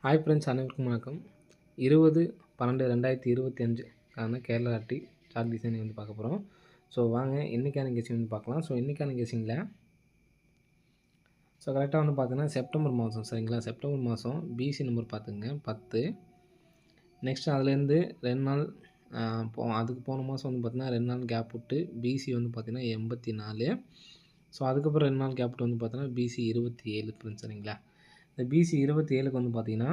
Hi friends, அனைவருக்கும் வணக்கம். 20/12/2025க்கான Kerala D chart design வந்து பார்க்க போகிறோம். ஸோ வாங்க இன்றைக்கான கெஸ்ஸிங் வந்து பார்க்கலாம். ஸோ இன்றைக்கான கெஸ்ஸிங்கில் கரெக்டாக வந்து பார்த்தீங்கன்னா செப்டம்பர் மாதம், சரிங்களா? செப்டம்பர் மாதம் பிசி நம்பர் பார்த்துங்க 10. நெக்ஸ்ட் அதுலேருந்து 2 நாள் அதுக்கு போன மாதம் வந்து பார்த்திங்கன்னா 2 நாள் கேப் விட்டு பிசி வந்து பார்த்திங்கன்னா 84. ஸோ அதுக்கப்புறம் 2 நாள் கேப் விட்டு வந்து பார்த்தீங்கன்னா பிசி 27 ஃப்ரெண்ட்ஸ், சரிங்களா? இந்த பிசி 27க்கு வந்து பார்த்திங்கன்னா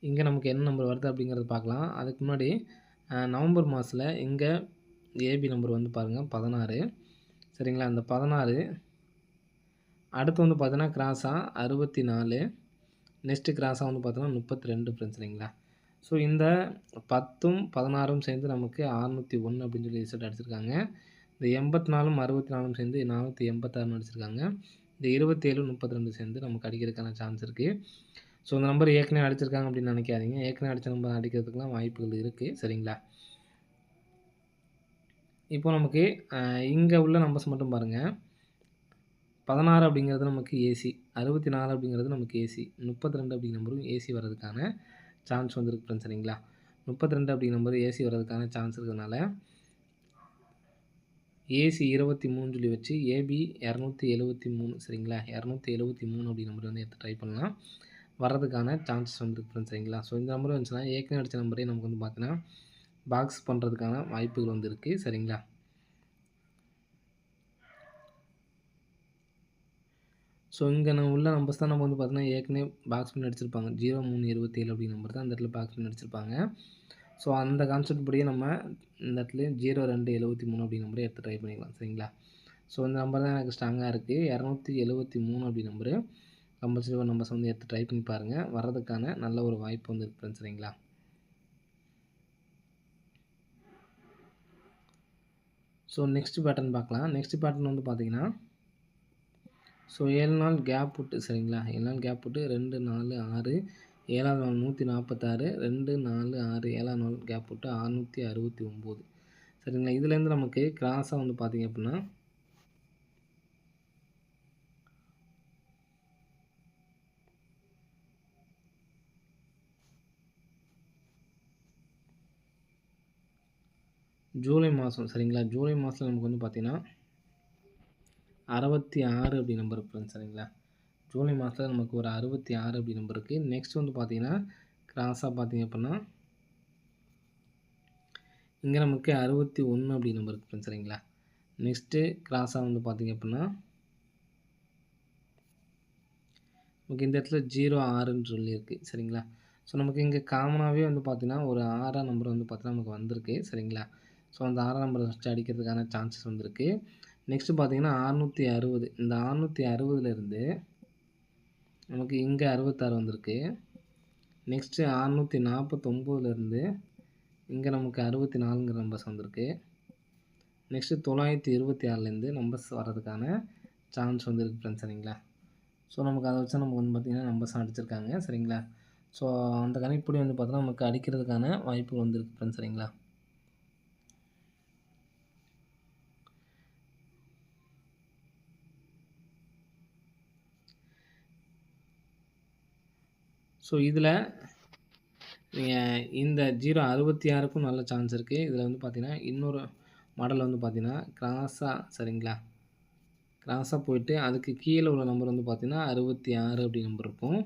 இங்கே நமக்கு என்ன நம்பர் வருது அப்படிங்கிறத பார்க்கலாம். அதுக்கு முன்னாடி நவம்பர் மாதத்தில் இங்கே ஏபி நம்பர் வந்து பாருங்கள் 16, சரிங்களா? அந்த 16 அடுத்து வந்து பார்த்தீங்கன்னா கிராஸாக 64, நெக்ஸ்ட்டு கிராஸாக வந்து பார்த்தீங்கன்னா 32 ஃப்ரெண்ட்ஸ், சரிங்களா? ஸோ இந்த 10ம் 16ம் சேர்ந்து நமக்கு 601 அப்படின்னு சொல்லி ரிசல்ட் அடிச்சிருக்காங்க. இந்த 84ம் 64ம் சேர்ந்து 486 அடிச்சிருக்காங்க. இந்த 27 32 சேர்ந்து நமக்கு அடிக்கிறதுக்கான சான்ஸ் இருக்குது. ஸோ இந்த நம்பர் ஏற்கனவே அடிச்சிருக்காங்க அப்படின்னு நினைக்காதீங்க. ஏற்கனவே அடித்த நம்பர் அடிக்கிறதுக்குலாம் வாய்ப்புகள் இருக்குது, சரிங்களா? இப்போ நமக்கு இங்கே உள்ள நம்பர்ஸ் மட்டும் பாருங்கள். 16 அப்படிங்கிறது நமக்கு ஏசி, 64 அப்படிங்கிறது நமக்கு ஏசி, 32 அப்படிங்கிற நம்பரும் ஏசி வர்றதுக்கான சான்ஸ் வந்துருக்கு ஃப்ரெண்ட்ஸ், சரிங்களா? 32 அப்படிங்கிற நம்பர் ஏசி வர்றதுக்கான சான்ஸ் இருக்கிறதுனால ஏசி 23 சொல்லி வச்சு ஏபி 273, சரிங்களா? 273 அப்படிங்கிற நம்பர் வந்து எடுத்து ட்ரை பண்ணலாம். வர்றதுக்கான சான்சஸ் வந்துருக்கு ஃப்ரெண்ட்ஸ், சரிங்களா? ஸோ இந்த நம்பர் வந்துச்சுன்னா ஏற்கனவே அடித்த நம்பரே நமக்கு வந்து பார்த்தீங்கன்னா பாக்ஸ் பண்ணுறதுக்கான வாய்ப்புகள் வந்து இருக்குது, சரிங்களா? ஸோ இங்கே நம்ம உள்ள நம்பர்ஸ் தான் நம்ம வந்து பார்த்தீங்கன்னா ஏற்கனவே பாக்ஸ் பண்ணி அடிச்சிருப்பாங்க. 0327 அப்படிங்கிற நம்பர் தான் இந்த இடத்துல பாக்ஸ் பண்ணி அடிச்சிருப்பாங்க. ஸோ அந்த கான்செப்ட் படியே நம்ம இந்த இடத்துல 0273 அப்படிங்கிற நம்பரை எடுத்து ட்ரை பண்ணிக்கலாம், சரிங்களா? ஸோ இந்த நம்பர் தான் எனக்கு ஸ்ட்ராங்காக இருக்குது. 273 அப்படி நம்பரு கம்பல்சரி ஒரு நம்பர்ஸ் வந்து எடுத்து ட்ரை பண்ணி பாருங்கள். வர்றதுக்கான நல்ல ஒரு வாய்ப்பு வந்து இருக்குது ஃப்ரெண்ட்ஸ், சரிங்களா? ஸோ நெக்ஸ்ட் பேட்டர்ன் பார்க்கலாம். நெக்ஸ்ட் பேட்டர்ன் வந்து பார்த்தீங்கன்னா ஸோ 7 நாள் கேப் விட்டு, சரிங்களா? 7 நாள் கேப் விட்டு 2 4 6, 7ஆவது நாள் 146, 2 4 6, 7ஆவது நாள் கேப் விட்டு 669, சரிங்களா? இதுலேருந்து நமக்கு கிராஸாக வந்து பார்த்தீங்க அப்படின்னா ஜூலை மாதம், சரிங்களா? ஜூலை மாதத்தில் நமக்கு வந்து பார்த்தீங்கன்னா 66 அப்படி நம்பர் ஃப்ரெண்ட்ஸ், சரிங்களா? ஜூலை மாதத்தில் நமக்கு ஒரு 66 அப்படி நம்பர் இருக்குது. நெக்ஸ்ட் வந்து பார்த்தீங்கன்னா கிராஸாக பார்த்தீங்க அப்படின்னா இங்கே நமக்கு 61 அப்படி நம்பர் இருக்குது ஃப்ரெண்ட்ஸ், சரிங்களா? நெக்ஸ்ட்டு கிராஸாக வந்து பார்த்தீங்க அப்படின்னா நமக்கு இந்த இடத்துல 06ன்னு சொல்லியிருக்கு, சரிங்களா? ஸோ நமக்கு இங்கே காமனாகவே வந்து பார்த்தீங்கன்னா ஒரு 6ஆம் நம்பர் வந்து பார்த்தீங்கன்னா நமக்கு வந்திருக்கு, சரிங்களா? ஸோ அந்த 6ஆம் நம்பரை வச்சு அடிக்கிறதுக்கான சான்சஸ் வந்திருக்கு. நெக்ஸ்ட்டு பார்த்தீங்கன்னா 660, இந்த 660லேருந்து நமக்கு இங்கே 66 வந்திருக்கு. நெக்ஸ்ட்டு 649லேருந்து இங்கே நமக்கு 64ங்கிற நம்பர்ஸ் வந்திருக்கு. நெக்ஸ்ட்டு 926லேருந்து நம்பர்ஸ் வர்றதுக்கான சான்ஸ் வந்துருக்கு ஃப்ரெண்ட்ஸ், சரிங்களா? ஸோ நமக்கு அதை வச்சு நம்ம வந்து பார்த்திங்கன்னா நம்பர்ஸ் அடிச்சிருக்காங்க, சரிங்களா? ஸோ அந்த கணிப்படி வந்து பார்த்தோன்னா நமக்கு அடிக்கிறதுக்கான வாய்ப்பு வந்துருக்கு ஃப்ரெண்ட்ஸ், சரிங்களா? ஸோ இதில் நீங்கள் இந்த 066க்கும் நல்ல சான்ஸ் இருக்குது. இதில் வந்து பார்த்திங்கன்னா இன்னொரு மாடல் வந்து பார்த்திங்கன்னா கிராஸாக, சரிங்களா? கிராஸாக போயிட்டு அதுக்கு கீழே உள்ள நம்பர் வந்து பார்த்திங்கன்னா 66 அப்படி நம்பர் இருக்கும்.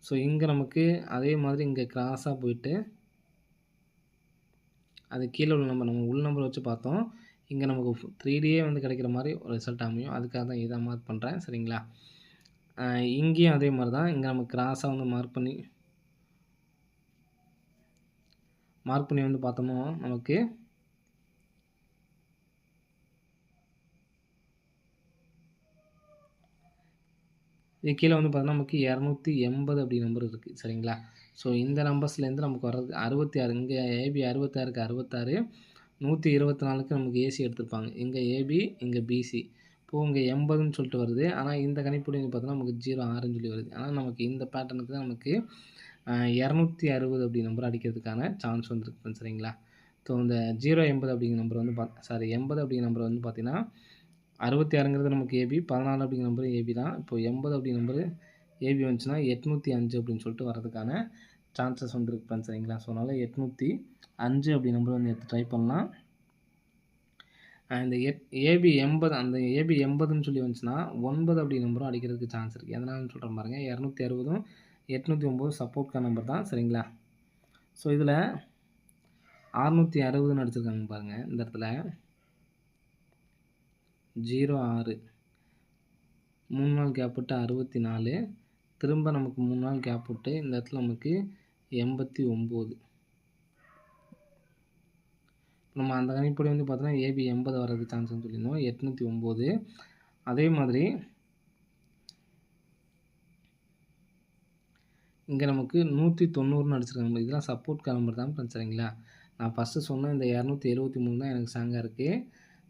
ஸோ இங்கே நமக்கு அதே மாதிரி இங்கே கிராஸாக போயிட்டு அது கீழே உள்ள நம்பர் நம்ம உள் நம்பர் வச்சு பார்த்தோம். இங்கே நமக்கு 3Dயே வந்து கிடைக்கிற மாதிரி ஒரு ரிசல்ட் அமையும். அதுக்காக தான் இதை மார்க் பண்ணுறேன், சரிங்களா? இங்கேயும் அதே மாதிரி தான். இங்கே நம்ம கிராஸாக வந்து மார்க் பண்ணி வந்து பார்த்தோமோ நமக்கு இது கீழே வந்து பார்த்தோன்னா நமக்கு 280 அப்படி நம்பர் இருக்குது, சரிங்களா? ஸோ இந்த நம்பர்ஸ்லேருந்து நமக்கு வர்றது 66. இங்கே ஏபி 66க்கு 66, 124க்கு நமக்கு ஏசி எடுத்திருப்பாங்க. இங்கே ஏபி, இங்கே பிசி. இப்போது இங்கே 80ன்னு சொல்லிட்டு வருது. ஆனால் இந்த கணிப்படி பார்த்தோன்னா நமக்கு 06ன்னு சொல்லி வருது. ஆனால் நமக்கு இந்த பேட்டர்னுக்கு தான் நமக்கு 260 அப்படி நம்பர் அடிக்கிறதுக்கான சான்ஸ் வந்துருக்கு, சரிங்களா? ஸோ இந்த 080 அப்படிங்கிற நம்பர் வந்து 80 அப்படிங்கிற நம்பர் வந்து பார்த்தீங்கன்னா 66ங்கிறது நமக்கு ஏபி, 14 அப்படிங்கிற நம்பர் ஏபி தான். இப்போ 80 அப்படிங்கிற நம்பரு ஏபி வந்துச்சுன்னா 805 அப்படின்னு சொல்லிட்டு வரதுக்கான சான்சஸ் வந்துருக்கு ஃப்ரெண்ட்ஸ். சரிங்களா? ஸோ அதனால் 805 அப்படி நம்பர் வந்து எடுத்து ட்ரை பண்ணலாம். இந்த ஏபி 80 அந்த ஏபி 80ன்னு சொல்லி வந்துச்சுன்னா 9 அப்படி நம்பரும் அடிக்கிறதுக்கு சான்ஸ் இருக்குது. எதனாலன்னு சொல்கிறேன் பாருங்கள். 260ம் 809 சப்போர்ட்கான நம்பர் தான். சரிங்களா? ஸோ இதில் 660ன்னு அடிச்சிருக்காங்க பாருங்கள். இந்த இடத்துல 06 3 நாள் கேப் விட்டு 64, திரும்ப நமக்கு 3 நாள் கேப் விட்டு இந்த இடத்துல நமக்கு 89. நம்ம அந்த கணிப்படி வந்து பார்த்தோன்னா ஏபி 80 வர்றதுக்கு சான்ஸ்னு சொல்லியிருந்தோம். 809. அதே மாதிரி இங்கே நமக்கு 190ன்னு அடிச்சிருக்காங்க. இதெல்லாம் சப்போர்ட்கான நம்பர் தான் ஃப்ரெண்ட்ஸ். சரிங்களா? நான் ஃபஸ்ட்டு சொன்ன இந்த 273 தான் எனக்கு ஸ்ட்ராங்காக இருக்குது.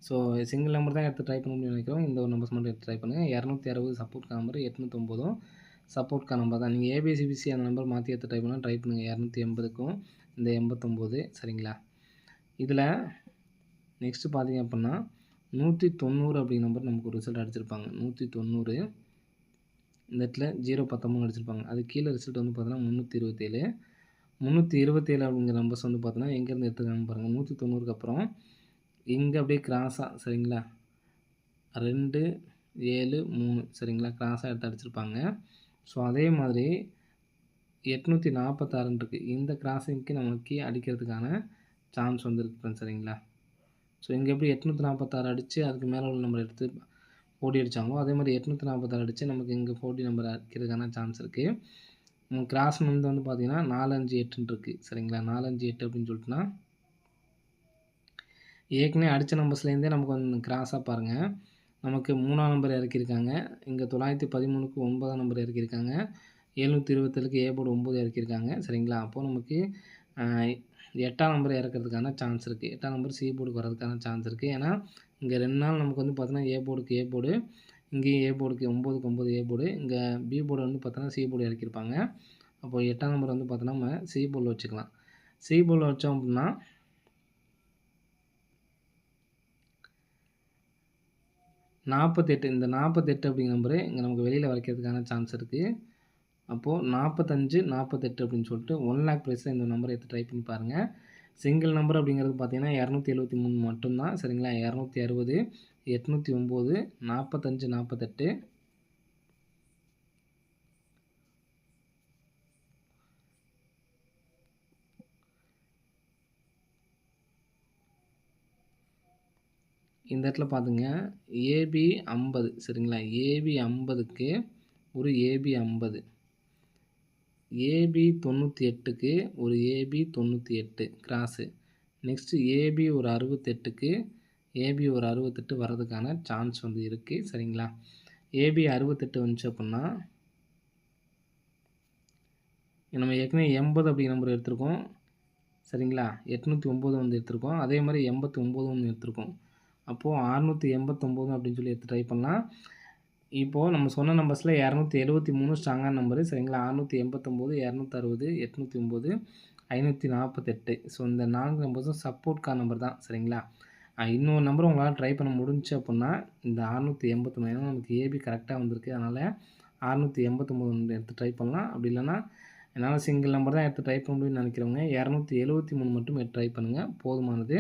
ஸோ சிங்கிள் நம்பர் தான் எடுத்து ட்ரை பண்ண முடியும்னு நினைக்கிறோம். இந்த ஒரு நம்பர்ஸ் மட்டும் எடுத்து ட்ரை பண்ணுங்கள். 260 சப்போர்ட்கான நம்பர், 809ம் சப்போர்ட்கான நம்பர் தான். நீங்கள் ஏபிசிபிசி அந்த நம்பர் மாற்றி எடுத்து ட்ரை பண்ணால் ட்ரை பண்ணுங்கள். 280க்கும் இந்த 89. சரிங்களா? இதில் நெக்ஸ்ட்டு பார்த்தீங்க அப்படின்னா 190 அப்படிங்கிற நம்பர் நமக்கு ஒரு ரிசல்ட் அடிச்சிருப்பாங்க. 190 இந்த இடத்துல 013 அடிச்சிருப்பாங்க. அது கீழே ரிசல்ட் வந்து பார்த்தோன்னா 327. 327 அப்படிங்கிற நம்பர்ஸ் வந்து பார்த்தோன்னா எங்கேருந்து எடுத்துருக்காங்க பாருங்கள். 190க்கு அப்புறம் இங்கே அப்படியே கிராஸாக, சரிங்களா, 2 7 3, சரிங்களா, கிராஸாக எடுத்து அடிச்சிருப்பாங்க. ஸோ அதே மாதிரி 846 இருக்குது. இந்த கிராஸிங்க்கு நமக்கு அடிக்கிறதுக்கான சான்ஸ் வந்து இருக்குது ஃப்ரெண்ட்ஸ். சரிங்களா? ஸோ இங்கே எப்படி 846 அடித்து அதுக்கு மேலே உள்ள நம்பர் எடுத்து 40 அடித்தாங்களோ அதே மாதிரி 846 அடித்து நமக்கு இங்கே 40 நம்பர் அடிக்கிறதுக்கான சான்ஸ் இருக்குது. கிராஸ் வந்து பார்த்தீங்கன்னா 458 இருக்குது. சரிங்களா? 458 அப்படின்னு சொல்லிட்டுனா ஏற்கனவே அடித்த நம்பர்ஸ்லேருந்தே நமக்கு வந்து கிராஸாக பாருங்கள். நமக்கு 3ஆம் நம்பர் இறக்கியிருக்காங்க. இங்கே 913க்கு 9ஆம் நம்பர் இறக்கியிருக்காங்க. 727க்கு A board 9 இறக்கியிருக்காங்க. சரிங்களா? அப்போது நமக்கு 8ஆம் நம்பர் இறக்கிறதுக்கான சான்ஸ் இருக்குது. 8ஆம் நம்பர் சி போர்டுக்கு வரதுக்கான சான்ஸ் இருக்குது. ஏன்னா இங்கே 2 நாள் நமக்கு வந்து பார்த்தோன்னா ஏ போர்டுக்கு ஏ போர்டு, இங்கேயும் ஏ போர்டுக்கு 9க்கு 9 ஏ போர்டு, இங்கே பி போர்டு வந்து பார்த்தோன்னா சி போர்டு இறக்கியிருப்பாங்க. அப்போது 8ஆம் நம்பர் வந்து பார்த்தோன்னா நம்ம சி போர்டில் வச்சுக்கலாம். சி போர்டில் வச்சோம் அப்படின்னா 48, இந்த 48 அப்படிங்கிற நம்பரு இங்கே நமக்கு வெளியில் வைக்கிறதுக்கான சான்ஸ் இருக்குது. அப்போது 45 48 அப்படின்னு சொல்லிட்டு 1 லேக் ப்ரைஸில் இந்த நம்பரை எடுத்து ட்ரை பண்ணி பாருங்கள். சிங்கிள் நம்பர் அப்படிங்கிறது பார்த்தீங்கன்னா 273 மட்டும்தான். சரிங்களா? 260 809 45 48 இந்த இடத்துல பார்த்துங்க ஏபி 50. சரிங்களா? ஏபி 50க்கு ஒரு ஏபி 50, ஏபி 98க்கு ஒரு ஏபி 98 கிராஸு. நெக்ஸ்ட்டு ஏபி ஒரு 68க்கு ஏபி ஒரு 68 வர்றதுக்கான சான்ஸ் வந்து இருக்குது. சரிங்களா? ஏபி 68 வந்துச்சு அப்படின்னா நம்ம ஏற்கனவே 80 அப்படிங்கிற நம்பர் எடுத்திருக்கோம். சரிங்களா? 809 வந்து எடுத்திருக்கோம். அதே மாதிரி 89 வந்து எடுத்திருக்கோம். அப்போது 689 அப்படின்னு சொல்லி எடுத்து ட்ரை பண்ணலாம். இப்போது நம்ம சொன்ன நம்பர்ஸில் 273 ஸ்ட்ராங்கான நம்பரு. சரிங்களா? 689 260 809 548. ஸோ இந்த 4 நம்பர்ஸும் சப்போர்ட்கான நம்பர் தான். சரிங்களா? இன்னொரு நம்பர் உங்களால் ட்ரை பண்ண முடிஞ்சுச்சு அப்படின்னா இந்த 689, ஏன்னா நமக்கு ஏபி கரெக்டாக வந்திருக்கு. அதனால் 689 எடுத்து ட்ரை பண்ணலாம். அப்படி இல்லைன்னா என்னால் சிங்கிள் நம்பர் தான் எடுத்து ட்ரை பண்ண முடியும்னு நினைக்கிறவங்க 273 மட்டும் எடுத்து ட்ரை பண்ணுங்கள், போதுமானது.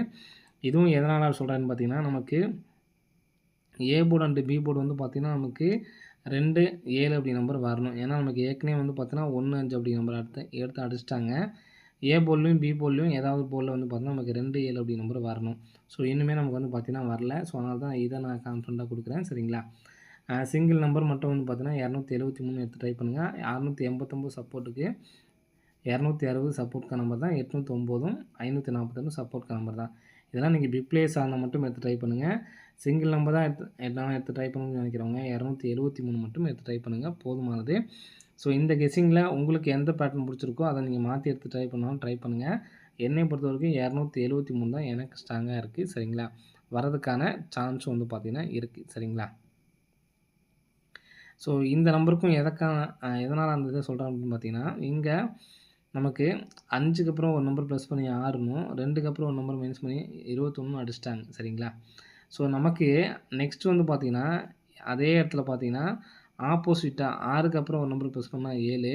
இதுவும் எதனால் சொல்கிறேன்னு பார்த்தீங்கன்னா நமக்கு A board and B board வந்து பார்த்திங்கன்னா நமக்கு 2 7 அப்படி நம்பர் வரணும். ஏன்னா நமக்கு ஏற்கனவே வந்து பார்த்தீங்கன்னா 1 5 அப்படி நம்பர் எடுத்து அடிச்சிட்டாங்க. ஏ போர்ட்லையும் பி போர்ட்லையும் ஏதாவது போர்டில் வந்து பார்த்தீங்கன்னா நமக்கு 2 7 அப்படி நம்பர் வரணும். ஸோ இன்னுமே நமக்கு வந்து பார்த்தீங்கன்னா வரல. ஸோ அதனால தான் இதை நான் கான்ஃபிடண்ட்டாக கொடுக்குறேன். சரிங்களா? சிங்கிள் நம்பர் மட்டும் வந்து பார்த்தீங்கன்னா 273 எடுத்து ட்ரை பண்ணுங்கள். 689 சப்போர்ட்டுக்கு 260 சப்போர்ட்கான நம்பர் தான். 809ம் 548 சப்போர்ட்கான நம்பர் தான். இதெல்லாம் நீங்கள் பிக் பிளேஸ் ஆனால் மட்டும் எடுத்து ட்ரை பண்ணுங்கள். சிங்கிள் நம்பர் தான் எடுத்து ட்ரை பண்ணணும்னு நினைக்கிறவங்க 273 மட்டும் எடுத்து ட்ரை பண்ணுங்கள், போதுமானது. ஸோ இந்த கெஸ்ஸிங்கில் உங்களுக்கு எந்த பேட்டர்ன் பிடிச்சிருக்கோ அதை நீங்கள் மாற்றி எடுத்து ட்ரை பண்ணாலும் ட்ரை பண்ணுங்கள். என்னை பொறுத்த வரைக்கும் 273 தான் எனக்கு ஸ்ட்ராங்காக இருக்குது. சரிங்களா? வரதுக்கான சான்ஸும் வந்து பார்த்திங்கன்னா இருக்குது. சரிங்களா? ஸோ இந்த நம்பருக்கும் எதனால் அந்த இதை சொல்கிறேன் அப்படின்னு பார்த்தீங்கன்னா இங்கே நமக்கு 5க்கு அப்புறம் ஒரு நம்பர் ப்ளஸ் பண்ணி 6னும் 2க்கு அப்புறம் ஒரு நம்பர் மைனஸ் பண்ணி 21 அடிச்சிட்டாங்க. சரிங்களா? ஸோ நமக்கு நெக்ஸ்ட் வந்து பார்த்திங்கன்னா அதே இடத்துல பார்த்திங்கன்னா ஆப்போசிட்டா 6க்கு அப்புறம் ஒரு நம்பர் ப்ளஸ் பண்ணா 7,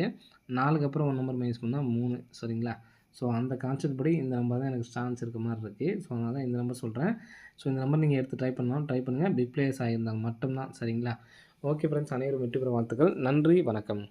4க்கு அப்புறம் ஒரு நம்பர் மைனஸ் பண்ணா 3 சரிங்களா? ஸோ அந்த கான்செப்ட் படி இந்த நம்பர் தான் எனக்கு சான்ஸ் இருக்க மாரி இருக்கு. ஸோ அதனால தான் இந்த நம்பர் சொல்றேன். ஸோ இந்த நம்பர் நீங்க எடுத்து ட்ரை பண்ணலாம். ட்ரை பண்ணுங்க. பிக் பிளேயர்ஸ் ஆகியிருந்தாங்க மட்டும் தான் சரிங்களா? ஓகே ஃப்ரெண்ட்ஸ் அனைவரும் வெற்றி பெற வாழ்த்துக்கள். நன்றி, வணக்கம்.